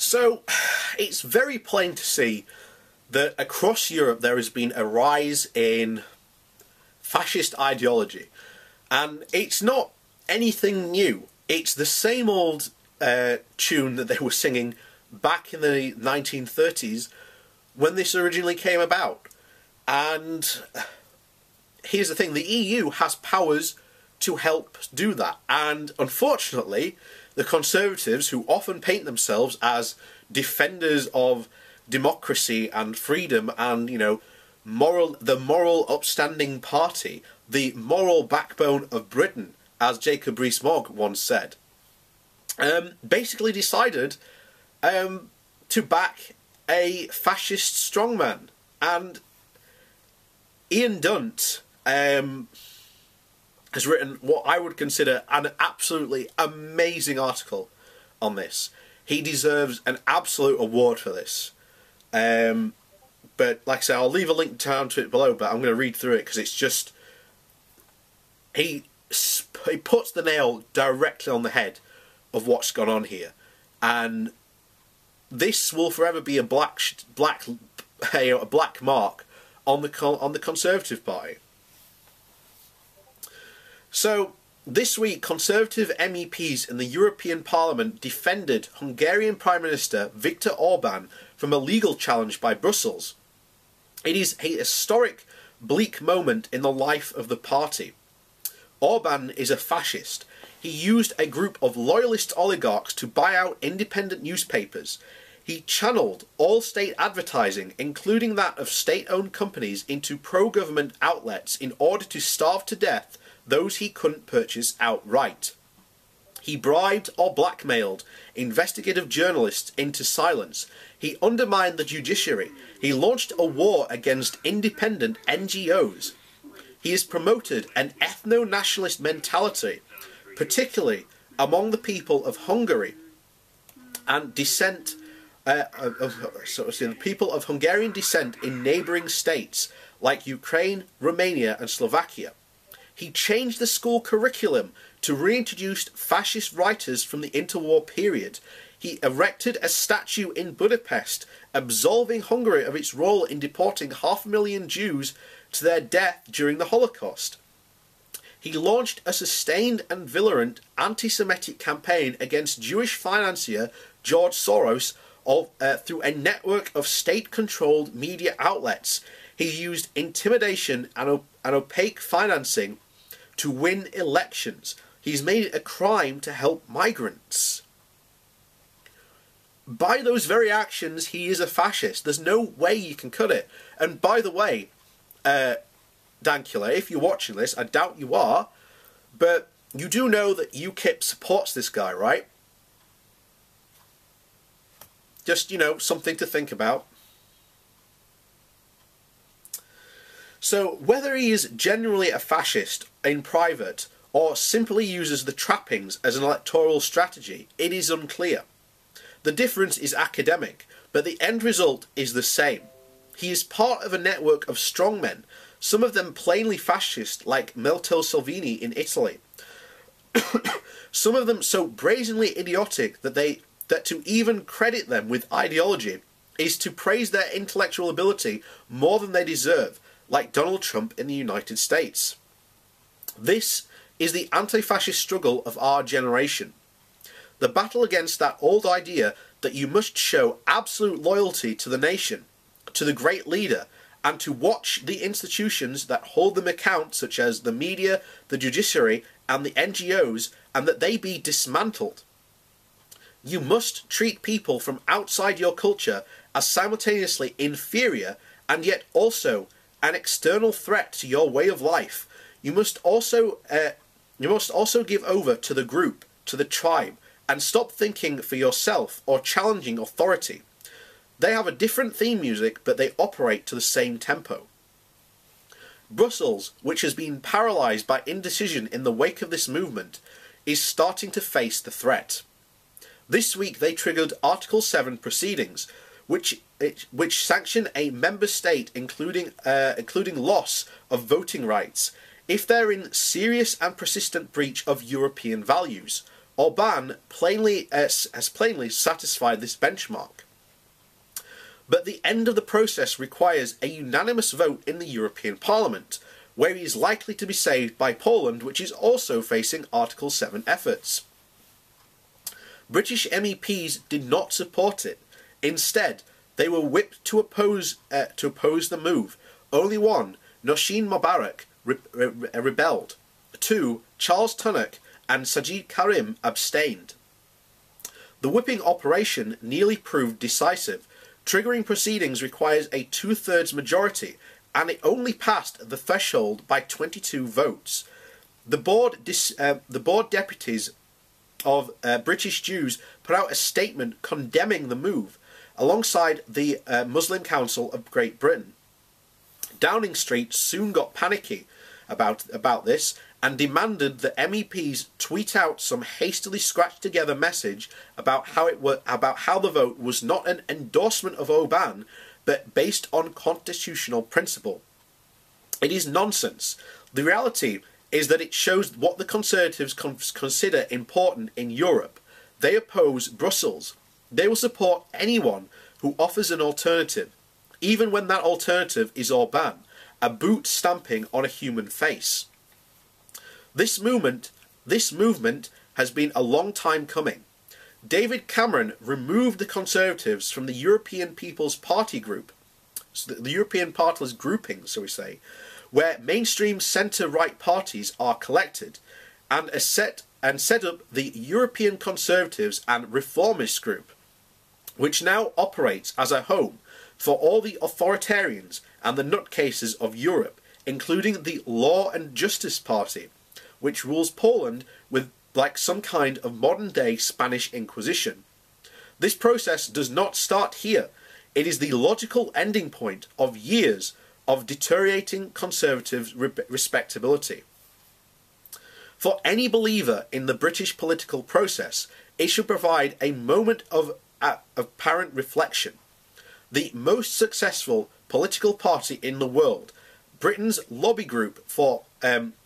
So, it's very plain to see that across Europe there has been a rise in fascist ideology. And it's not anything new. It's the same old tune that they were singing back in the 1930s when this originally came about. And here's the thing, the EU has powers to help do that. And unfortunately, the Conservatives, who often paint themselves as defenders of democracy and freedom and, you know, the moral upstanding party, the moral backbone of Britain, as Jacob Rees-Mogg once said, basically decided to back a fascist strongman. And Ian Dunt has written what I would consider an absolutely amazing article on this. He deserves an absolute award for this. But like I say, I'll leave a link down to it below, but I'm going to read through it because it's just... He puts the nail directly on the head of what's gone on here. And this will forever be a black mark on the Conservative Party. So, this week, Conservative MEPs in the European Parliament defended Hungarian Prime Minister Viktor Orban from a legal challenge by Brussels. It is a historic, bleak moment in the life of the party. Orban is a fascist. He used a group of loyalist oligarchs to buy out independent newspapers. He channeled all state advertising, including that of state-owned companies, into pro-government outlets in order to starve to death those he couldn't purchase outright. He bribed or blackmailed investigative journalists into silence. He undermined the judiciary. He launched a war against independent NGOs. He has promoted an ethno-nationalist mentality, particularly among the people of Hungary and the people of Hungarian descent in neighbouring states like Ukraine, Romania and Slovakia. He changed the school curriculum to reintroduce fascist writers from the interwar period. He erected a statue in Budapest, absolving Hungary of its role in deporting 500,000 Jews to their death during the Holocaust. He launched a sustained and virulent anti-Semitic campaign against Jewish financier George Soros through a network of state-controlled media outlets. He used intimidation and opaque financing to win elections. He's made it a crime to help migrants. By those very actions, he is a fascist. There's no way you can cut it. And by the way, Dankula, if you're watching this, I doubt you are, but you do know that UKIP supports this guy, right? Just, you know, something to think about. So, whether he is genuinely a fascist in private or simply uses the trappings as an electoral strategy, it is unclear. The difference is academic, but the end result is the same. He is part of a network of strongmen, some of them plainly fascist like Matteo Salvini in Italy. Some of them so brazenly idiotic that to even credit them with ideology is to praise their intellectual ability more than they deserve, like Donald Trump in the United States. This is the anti-fascist struggle of our generation. The battle against that old idea that you must show absolute loyalty to the nation, to the great leader, and to watch the institutions that hold them account, such as the media, the judiciary, and the NGOs, and that they be dismantled. You must treat people from outside your culture as simultaneously inferior and yet also an external threat to your way of life. You must also give over to the group, to the tribe, and stop thinking for yourself or challenging authority. They have a different theme music, but they operate to the same tempo. Brussels, which has been paralysed by indecision in the wake of this movement, is starting to face the threat. This week they triggered Article 7 proceedings, which sanction a member state including loss of voting rights if they're in serious and persistent breach of European values, Orban has plainly satisfied this benchmark. But the end of the process requires a unanimous vote in the European Parliament, where he is likely to be saved by Poland, which is also facing Article 7 efforts. British MEPs did not support it. Instead, they were whipped to oppose the move. Only one, Noshin Mubarak, rebelled. Two, Charles Tannock and Sajid Karim abstained. The whipping operation nearly proved decisive. Triggering proceedings requires a 2/3 majority, and it only passed the threshold by 22 votes. The board deputies of British Jews put out a statement condemning the move, alongside the Muslim Council of Great Britain. Downing Street soon got panicky about this and demanded that MEPs tweet out some hastily scratched together message about how the vote was not an endorsement of Orban, but based on constitutional principle. It is nonsense. The reality is that it shows what the Conservatives consider important in Europe. They oppose Brussels. They will support anyone who offers an alternative, even when that alternative is Orban, a boot stamping on a human face. This movement has been a long time coming. David Cameron removed the Conservatives from the European People's Party group, the European Party's grouping, so we say, where mainstream centre-right parties are collected, and set up the European Conservatives and Reformist group, which now operates as a home for all the authoritarians and the nutcases of Europe, including the Law and Justice Party, which rules Poland with like some kind of modern-day Spanish Inquisition. This process does not start here. It is the logical ending point of years of deteriorating conservative respectability. For any believer in the British political process, it should provide a moment of apparent reflection. The most successful political party in the world, Britain's lobby group for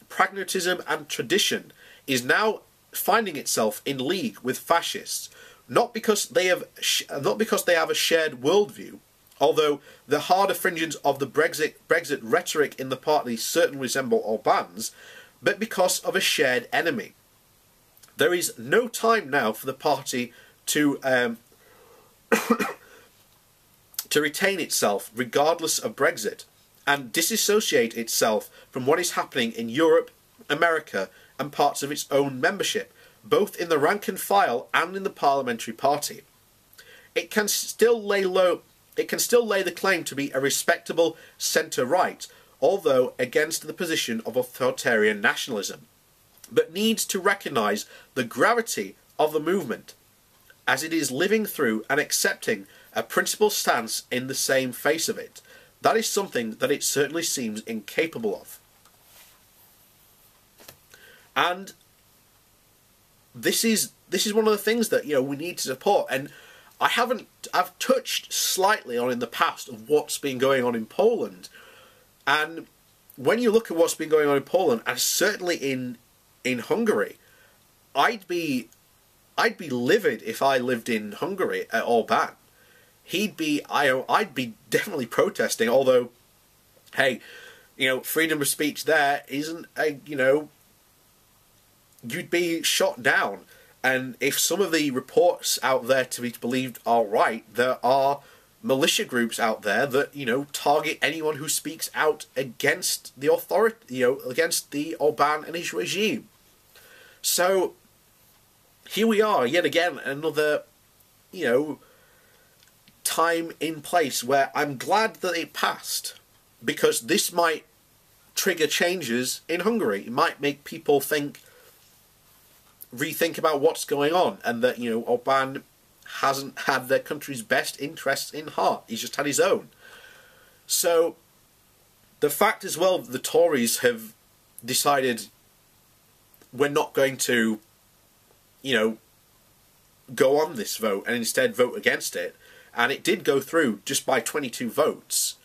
pragmatism and tradition, is now finding itself in league with fascists, not because they have a shared worldview, although the harder fringes of the Brexit rhetoric in the party certainly resemble Orban's, but because of a shared enemy. There is no time now for the party to to retain itself regardless of Brexit, and disassociate itself from what is happening in Europe, America, and parts of its own membership, both in the rank and file and in the parliamentary party. It can still lay the claim to be a respectable centre-right, although against the position of authoritarian nationalism, but needs to recognise the gravity of the movement, as it is living through and accepting a principled stance in the same face of it. That is something that it certainly seems incapable of. And this is one of the things that we need to support. And I've touched slightly on in the past of what's been going on in Poland. And when you look at what's been going on in Poland, and certainly in Hungary, I'd be livid if I lived in Hungary at Orban. I'd be definitely protesting, although, hey, freedom of speech there isn't you'd be shot down. And if some of the reports out there to be believed are right, there are militia groups out there that, target anyone who speaks out against the authority, against the Orban and his regime. So, here we are, yet again, another, time in place where I'm glad that it passed, because this might trigger changes in Hungary. It might make people rethink about what's going on, and that, Orban hasn't had their country's best interests in heart. He's just had his own. So, the fact as well that the Tories have decided we're not going to, go on this vote and instead vote against it, and it did go through just by 22 votes.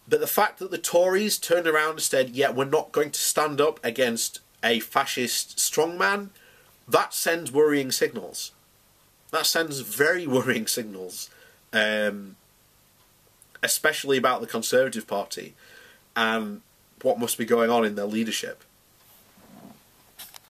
But the fact that the Tories turned around and said, yeah, we're not going to stand up against a fascist strongman, that sends worrying signals. That sends very worrying signals, especially about the Conservative Party and what must be going on in their leadership.